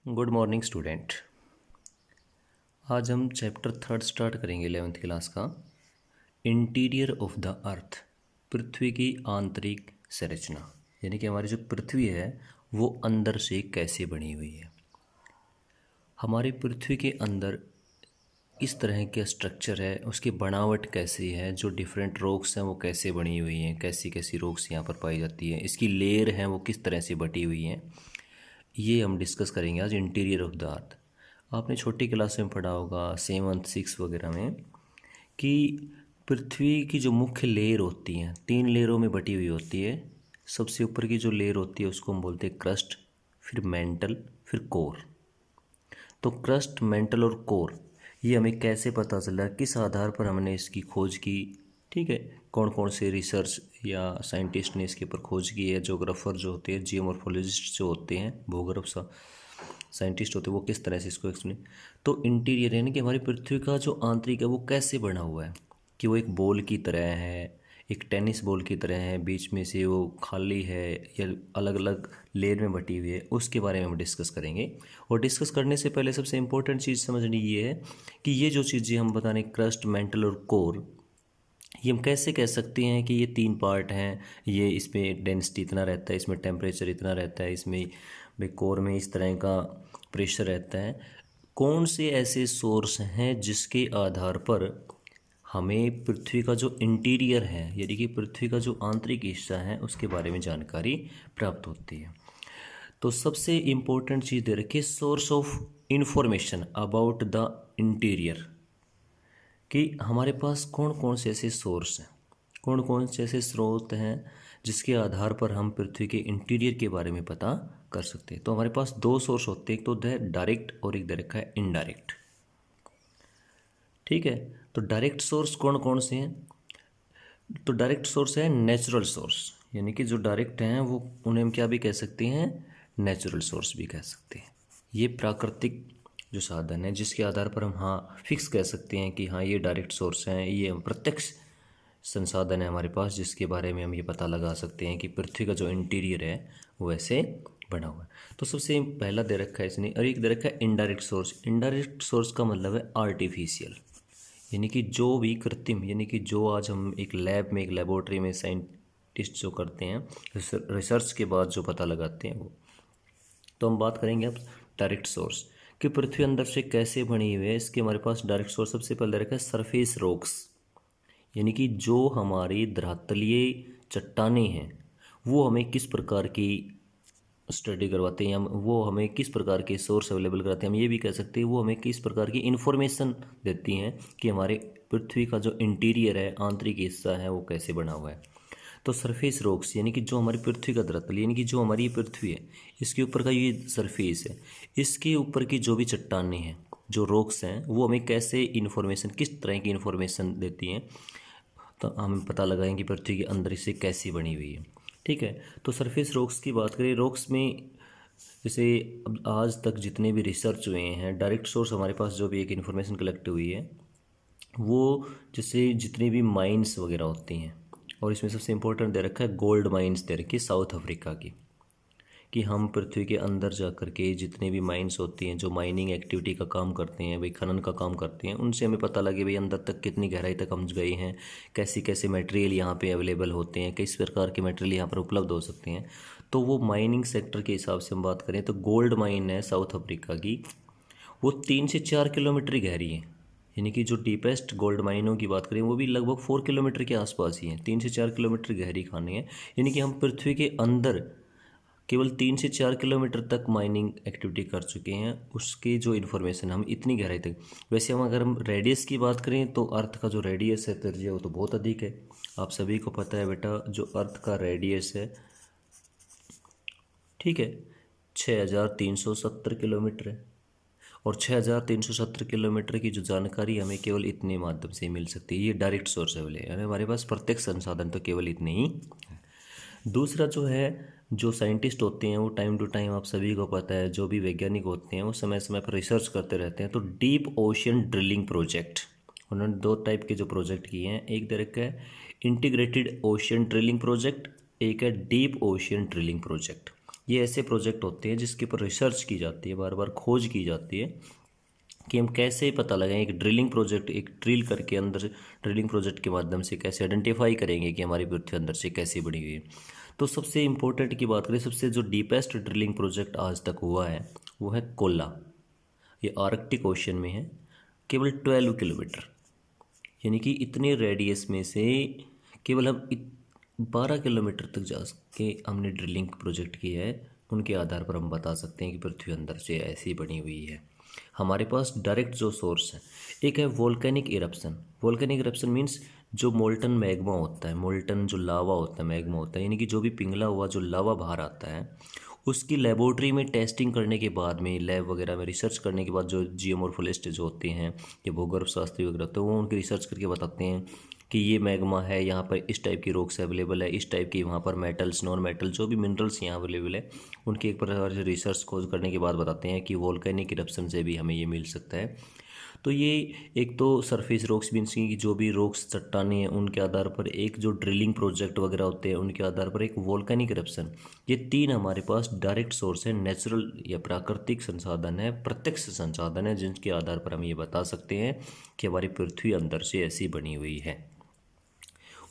Good morning student. आज हम chapter 3 start करेंगे 11th क्लास का। इंटीरियर ऑफ द अर्थ, पृथ्वी की आंतरिक संरचना, यानी कि हमारी जो पृथ्वी है वो अंदर से कैसे बनी हुई है। हमारी पृथ्वी के अंदर इस तरह के स्ट्रक्चर है, उसकी बनावट कैसी है, जो डिफरेंट रॉक्स हैं वो कैसे बनी हुई हैं, कैसी कैसी रॉक्स यहाँ पर पाई जाती हैं, इसकी लेयर हैं वो किस तरह से बटी हुई हैं, ये हम डिस्कस करेंगे आज इंटीरियर ऑफ द अर्थ। आपने छोटी क्लास में पढ़ा होगा 7th 6 वगैरह में कि पृथ्वी की जो मुख्य लेयर होती हैं 3 लेयरों में बटी हुई होती है। सबसे ऊपर की जो लेयर होती है उसको हम बोलते हैं क्रस्ट, फिर मेंटल, फिर कोर। तो क्रस्ट, मेंटल और कोर ये हमें कैसे पता चला, किस आधार पर हमने इसकी खोज की, ठीक है, कौन कौन से रिसर्च या साइंटिस्ट ने इसके ऊपर खोज की है, जोग्राफर जो होते हैं, जियोमॉर्फोलॉजिस्ट जो होते हैं, भूगर्भ साइंटिस्ट होते हैं, वो किस तरह से इसको एक्सप्लेन। तो इंटीरियर यानी कि हमारी पृथ्वी का जो आंतरिक है वो कैसे बना हुआ है, कि वो एक बॉल की तरह है, एक टेनिस बॉल की तरह है, बीच में से वो खाली है या अलग अलग लेयर में बटी हुई है, उसके बारे में हम डिस्कस करेंगे। और डिस्कस करने से पहले सबसे इम्पोर्टेंट चीज़ समझनी ये है कि ये जो चीज़ें हम बता रहे हैं क्रस्ट, मेंटल और कोर, ये हम कैसे कह सकते हैं कि ये 3 पार्ट हैं, ये इसमें डेंसिटी इतना रहता है, इसमें टेम्परेचर इतना रहता है, इसमें भाई कोर में इस तरह का प्रेशर रहता है। कौन से ऐसे सोर्स हैं जिसके आधार पर हमें पृथ्वी का जो इंटीरियर है यानी कि पृथ्वी का जो आंतरिक हिस्सा है उसके बारे में जानकारी प्राप्त होती है। तो सबसे इम्पोर्टेंट चीज़ दे रखी है source of information about the interior, कि हमारे पास कौन कौन से ऐसे सोर्स हैं, कौन कौन से ऐसे स्रोत हैं जिसके आधार पर हम पृथ्वी के इंटीरियर के बारे में पता कर सकते हैं। तो हमारे पास 2 सोर्स होते हैं, एक तो है डायरेक्ट और एक दे रखा है इनडायरेक्ट। ठीक है, तो डायरेक्ट सोर्स कौन कौन से हैं? तो डायरेक्ट सोर्स है नेचुरल सोर्स, यानी कि जो डायरेक्ट हैं वो उन्हें हम क्या भी कह सकते हैं, नेचुरल सोर्स भी कह सकते हैं। ये प्राकृतिक जो साधन है जिसके आधार पर हम हाँ फिक्स कह सकते हैं कि हाँ ये डायरेक्ट सोर्स हैं, ये हम प्रत्यक्ष संसाधन है हमारे पास जिसके बारे में हम ये पता लगा सकते हैं कि पृथ्वी का जो इंटीरियर है वो ऐसे बना हुआ है। तो सबसे पहला दे रखा है इसने, और एक दे रखा है इनडायरेक्ट सोर्स। इनडायरेक्ट सोर्स का मतलब है आर्टिफिशियल, यानी कि जो भी कृत्रिम, यानी कि जो आज हम एक लैब में, एक लेबोरेटरी में साइंटिस्ट जो करते हैं रिसर्च के बाद जो पता लगाते हैं वो। तो हम बात करेंगे अब डायरेक्ट सोर्स कि पृथ्वी अंदर से कैसे बनी हुई है। इसके हमारे पास डायरेक्ट सोर्स सबसे पहले रखा है सरफेस रॉक्स, यानी कि जो हमारी धरातलीय चट्टानें हैं वो हमें किस प्रकार की स्टडी करवाते हैं, वो हमें किस प्रकार के सोर्स अवेलेबल कराते हैं, हम ये भी कह सकते हैं वो हमें किस प्रकार की इन्फॉर्मेशन देती हैं कि हमारे पृथ्वी का जो इंटीरियर है, आंतरिक हिस्सा है, वो कैसे बना हुआ है। तो सरफेस रॉक्स यानी कि जो हमारी पृथ्वी का धरातल, यानी कि जो हमारी पृथ्वी है इसके ऊपर का ये सरफेस है, इसके ऊपर की जो भी चट्टानें हैं, जो रॉक्स हैं, वो हमें कैसे इन्फॉर्मेशन, किस तरह की इन्फॉर्मेशन देती हैं, तो हम पता लगाएंगे पृथ्वी के अंदर से कैसी बनी हुई है। ठीक है, तो सरफेस रॉक्स की बात करें, रॉक्स में जैसे अब आज तक जितने भी रिसर्च हुए हैं, डायरेक्ट सोर्स हमारे पास जो भी एक इन्फॉर्मेशन कलेक्ट हुई है वो जैसे जितनी भी माइंस वगैरह होती हैं, और इसमें सबसे इम्पोर्टेंट दे रखा है गोल्ड माइंस दे रखी है साउथ अफ्रीका की, कि हम पृथ्वी के अंदर जा कर के जितने भी माइंस होती हैं जो माइनिंग एक्टिविटी का काम करते हैं, भाई खनन का काम करते हैं, उनसे हमें पता लगे भाई अंदर तक कितनी गहराई तक हम गए हैं, कैसे कैसे मटेरियल यहाँ पे अवेलेबल होते हैं, किस प्रकार के मटेरियल यहाँ पर उपलब्ध हो सकते हैं। तो वो माइनिंग सेक्टर के हिसाब से हम बात करें तो गोल्ड माइन है साउथ अफ्रीका की, वो 3 से 4 किलोमीटर गहरी है, यानी कि जो डीपेस्ट गोल्ड माइनों की बात करें वो भी लगभग 4 किलोमीटर के आसपास ही हैं, 3 से 4 किलोमीटर गहरी खाने हैं। यानी कि हम पृथ्वी के अंदर केवल 3 से 4 किलोमीटर तक माइनिंग एक्टिविटी कर चुके हैं, उसकी जो इन्फॉर्मेशन हम इतनी गहराई तक। वैसे हम अगर हम रेडियस की बात करें तो अर्थ का जो रेडियस है त्रिज्या वो तो बहुत अधिक है, आप सभी को पता है बेटा, जो अर्थ का रेडियस है, ठीक है, 6370 किलोमीटर है। और 6370 किलोमीटर की जो जानकारी हमें केवल इतने माध्यम से मिल सकती है, ये डायरेक्ट सोर्स है, यानी हमारे पास प्रत्यक्ष संसाधन तो केवल इतने ही है। दूसरा जो है, जो साइंटिस्ट होते हैं वो टाइम टू टाइम, आप सभी को पता है, जो भी वैज्ञानिक होते हैं वो समय समय पर रिसर्च करते रहते हैं। तो डीप ओशियन ड्रिलिंग प्रोजेक्ट, उन्होंने 2 टाइप के जो प्रोजेक्ट किए हैं, एक दे रखा है इंटीग्रेटेड ओशियन ड्रिलिंग प्रोजेक्ट, एक है डीप ओशियन ड्रिलिंग प्रोजेक्ट। ये ऐसे प्रोजेक्ट होते हैं जिसके ऊपर रिसर्च की जाती है, बार बार खोज की जाती है कि हम कैसे पता लगाएं। एक ड्रिलिंग प्रोजेक्ट, एक ड्रिल करके अंदर ड्रिलिंग प्रोजेक्ट के माध्यम से कैसे आइडेंटिफाई करेंगे कि हमारी पृथ्वी अंदर से कैसी बनी हुई है। तो सबसे इम्पोर्टेंट की बात करें, सबसे जो डीपेस्ट ड्रिलिंग प्रोजेक्ट आज तक हुआ है वो है कोला। ये आर्कटिक ओशन में है, केवल 12 किलोमीटर, यानी कि इतने रेडियस में से केवल हम 12 किलोमीटर तक जा के हमने ड्रिलिंग प्रोजेक्ट किया है। उनके आधार पर हम बता सकते हैं कि पृथ्वी अंदर से ऐसी बनी हुई है। हमारे पास डायरेक्ट जो सोर्स है, एक है volcanic eruption. Volcanic eruption means जो मोल्टन मैग्मा होता है, मोल्टन जो लावा होता है, मैग्मा होता है, यानी कि जो भी पिघला हुआ जो लावा बाहर आता है, उसकी लेबोरेटरी में टेस्टिंग करने के बाद में, लैब वगैरह में रिसर्च करने के बाद जो जियोमॉर्फोलॉजिस्ट जो होते हैं या भूगर्भ शास्त्री वगैरह होते हैं, वो उनकी रिसर्च करके बताते हैं कि ये मैग्मा है, यहाँ पर इस टाइप की रॉक्स अवेलेबल है, इस टाइप की वहाँ पर मेटल्स, नॉन मेटल जो भी मिनरल्स यहाँ अवेलेबल है, उनकी एक प्रकार से रिसर्च खोज करने के बाद बताते हैं कि वोल्केनिक इरप्शन से भी हमें ये मिल सकता है। तो ये एक तो सरफेस रॉक्स मीन्स की जो भी रॉक्स चट्टानें हैं उनके आधार पर, एक जो ड्रिलिंग प्रोजेक्ट वगैरह होते हैं उनके आधार पर, एक वोल्केनिक इरप्शन, ये तीन हमारे पास डायरेक्ट सोर्स है, नेचुरल या प्राकृतिक संसाधन है, प्रत्यक्ष संसाधन है, जिनके आधार पर हम ये बता सकते हैं कि हमारी पृथ्वी अंदर से ऐसी बनी हुई है।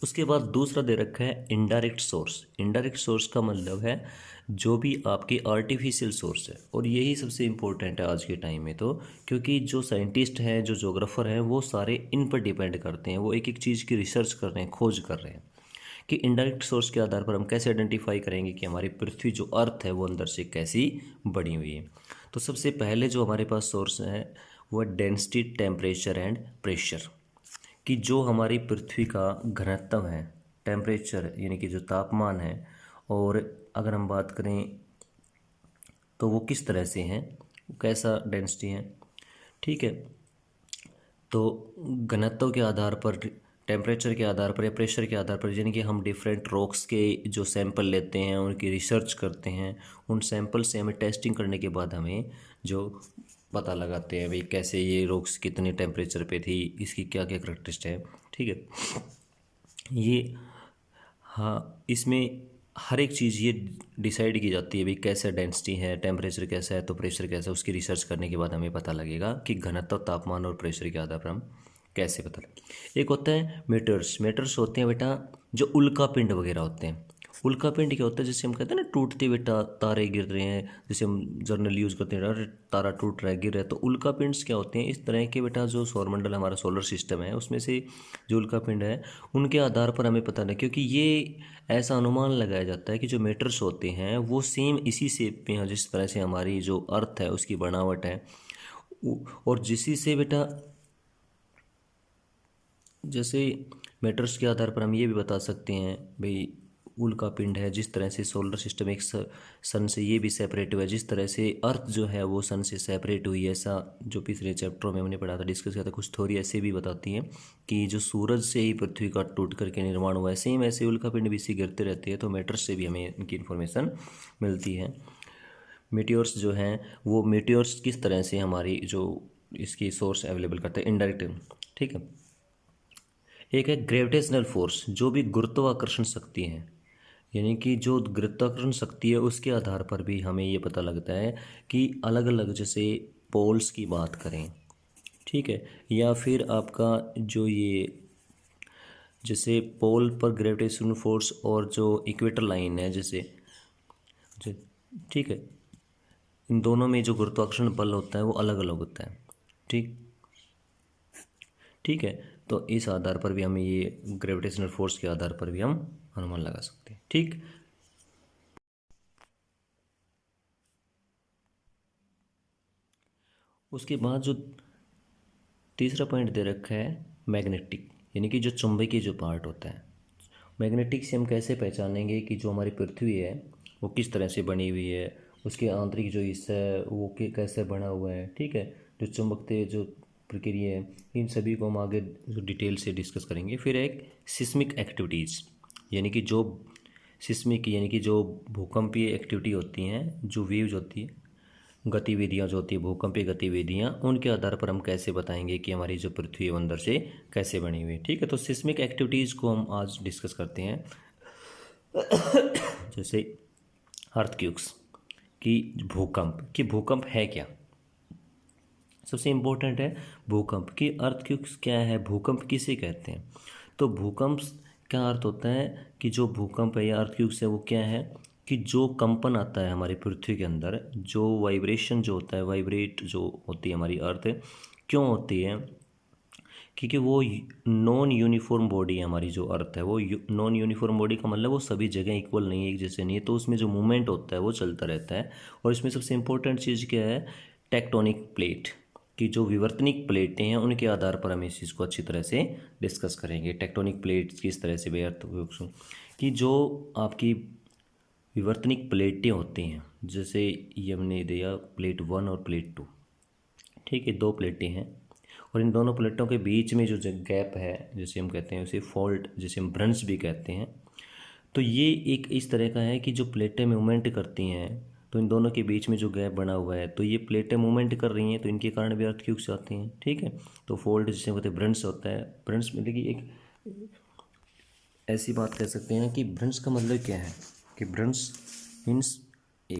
उसके बाद दूसरा दे रखा है इनडायरेक्ट सोर्स। इनडायरेक्ट सोर्स का मतलब है जो भी आपकी आर्टिफिशियल सोर्स है, और यही सबसे इम्पोर्टेंट है आज के टाइम में, तो क्योंकि जो साइंटिस्ट हैं, जो जोग्राफर हैं, वो सारे इन पर डिपेंड करते हैं, वो एक एक चीज़ की रिसर्च कर रहे हैं, खोज कर रहे हैं कि इनडायरेक्ट सोर्स के आधार पर हम कैसे आइडेंटिफाई करेंगे कि हमारी पृथ्वी जो अर्थ है वो अंदर से कैसी बनी हुई है। तो सबसे पहले जो हमारे पास सोर्स है वो है डेंसिटी, टेम्परेचर एंड प्रेशर, कि जो हमारी पृथ्वी का घनत्व है, टेम्परेचर यानी कि जो तापमान है, और अगर हम बात करें तो वो किस तरह से हैं, कैसा डेंसिटी है, ठीक है। तो घनत्व के आधार पर, टेम्परेचर के आधार पर या प्रेशर के आधार पर, यानी कि हम डिफरेंट रॉक्स के जो सैंपल लेते हैं, उनकी रिसर्च करते हैं, उन सैंपल से हमें टेस्टिंग करने के बाद हमें जो पता लगाते हैं भाई कैसे ये रॉक्स कितने टेम्परेचर पे थी, इसकी क्या क्या करेक्टरिस्टिक है, ठीक है। ये, हाँ, इसमें हर एक चीज़ ये डिसाइड की जाती है भाई कैसा डेंसिटी है, टेम्परेचर कैसा है, तो प्रेशर कैसा है, उसकी रिसर्च करने के बाद हमें पता लगेगा कि घनत्व, तापमान और प्रेशर के आधार पर हम कैसे पता लगे। एक होता है मीटर्स। मीटर्स होते हैं बेटा जो उल्का पिंड वगैरह होते हैं। उल्का पिंड क्या होता है, जैसे हम कहते हैं ना टूटते बेटा तारे गिर रहे हैं, जैसे हम जर्नल यूज़ करते हैं, अरे तारा टूट रहा है, गिर रहा है, तो उल्का पिंड्स क्या होते हैं, इस तरह के बेटा जो सौरमंडल हमारा सोलर सिस्टम है उसमें से जो उल्का पिंड है उनके आधार पर हमें पता नहीं, क्योंकि ये ऐसा अनुमान लगाया जाता है कि जो मीटर्स होते हैं वो सेम इसी शेप में है जिस तरह से हमारी जो अर्थ है उसकी बनावट है, और जिसी से बेटा, जैसे मेटर्स के आधार पर हम ये भी बता सकते हैं भाई उल्का पिंड है, जिस तरह से सोलर सिस्टम एक सन से ये भी सेपरेट हुआ है, जिस तरह से अर्थ जो है वो सन से सेपरेट हुई है, ऐसा जो पिछले चैप्टरों में हमने पढ़ा था, डिस्कस किया था। कुछ थ्योरी ऐसे भी बताती हैं कि जो सूरज से ही पृथ्वी का टूट करके निर्माण हुआ है, सेम ऐसे उल्का पिंड भी इसी गिरते रहते हैं, तो मेटर्स से भी हमें इनकी इन्फॉर्मेशन मिलती है। मीटियोर्स जो हैं वो मीटियोर्स किस तरह से हमारी जो इसकी सोर्स अवेलेबल करते हैं, इनडायरेक्ट, ठीक है। एक है ग्रेविटेशनल फोर्स, जो भी गुरुत्वाकर्षण शक्ति है, यानी कि जो गुरुत्वाकर्षण शक्ति है उसके आधार पर भी हमें ये पता लगता है कि अलग अलग, जैसे पोल्स की बात करें, ठीक है, या फिर आपका जो ये, जैसे पोल पर ग्रेविटेशनल फोर्स और जो इक्वेटर लाइन है, जैसे ठीक है, इन दोनों में जो गुरुत्वाकर्षण बल होता है वो अलग अलग होता है, ठीक ठीक है। तो इस आधार पर भी हमें ये ग्रेविटेशनल फोर्स के आधार पर भी हम अनुमान लगा सकते हैं, ठीक। उसके बाद जो तीसरा पॉइंट दे रखा है मैग्नेटिक, यानी कि जो चुंबकीय जो पार्ट होता है। मैग्नेटिक से हम कैसे पहचानेंगे कि जो हमारी पृथ्वी है वो किस तरह से बनी हुई है, उसके आंतरिक जो हिस्सा है वो कैसे बना हुआ है, ठीक है। जो चुंबकते जो प्रक्रिया है, इन सभी को हम आगे डिटेल से डिस्कस करेंगे। फिर एक सिस्मिक एक्टिविटीज़, यानी कि जो सिस्मिक यानी कि जो भूकंपीय एक्टिविटी होती हैं, जो वेव्स होती है, गतिविधियाँ जो होती है, भूकंपीय गतिविधियाँ, उनके आधार पर हम कैसे बताएंगे कि हमारी जो पृथ्वी है अंदर से कैसे बनी हुई है, ठीक है। तो सिस्मिक एक्टिविटीज़ को हम आज डिस्कस करते हैं। जैसे अर्थक्वेक्स, कि भूकंप है क्या। सबसे इम्पोर्टेंट है भूकंप की अर्थक्वेक्स क्या है, भूकंप किसे कहते हैं। तो भूकंप का अर्थ होता है कि जो भूकंप है या अर्थक्वेक्स है वो क्या है कि जो कंपन आता है हमारी पृथ्वी के अंदर, जो वाइब्रेशन जो होता है, वाइब्रेट जो होती है हमारी अर्थ, क्यों होती है, क्योंकि वो नॉन यूनिफॉर्म बॉडी है। हमारी जो अर्थ है वो नॉन यूनिफॉर्म बॉडी का मतलब वो सभी जगह इक्वल नहीं है, एक जैसे नहीं है, तो उसमें जो मूवमेंट होता है वो चलता रहता है। और इसमें सबसे इम्पोर्टेंट चीज़ क्या है, टेक्टोनिक प्लेट की जो विवर्तनिक प्लेटें हैं उनके आधार पर हम इस चीज़ को अच्छी तरह से डिस्कस करेंगे। टेक्टोनिक प्लेट किस तरह से व्यर्थ कि जो आपकी विवर्तनिक प्लेटें होती हैं, जैसे ये हमने दिया प्लेट 1 और प्लेट 2, ठीक है, दो प्लेटें हैं और इन दोनों प्लेटों के बीच में जो गैप है जैसे हम कहते हैं उसे फॉल्ट, जैसे हम ब्रंच भी कहते हैं। तो ये एक इस तरह का है कि जो प्लेटें मूवमेंट करती हैं तो इन दोनों के बीच में जो गैप बना हुआ है, तो ये प्लेटें मूवमेंट कर रही हैं तो इनके कारण भी अर्थक्वेक्स आती हैं, ठीक है। तो फॉल्ट जिसे कहते हैं ब्रंच होता है। ब्रंच मतलब कि एक ऐसी बात कह सकते हैं कि ब्रंच का मतलब क्या है कि ब्रंच मीन्स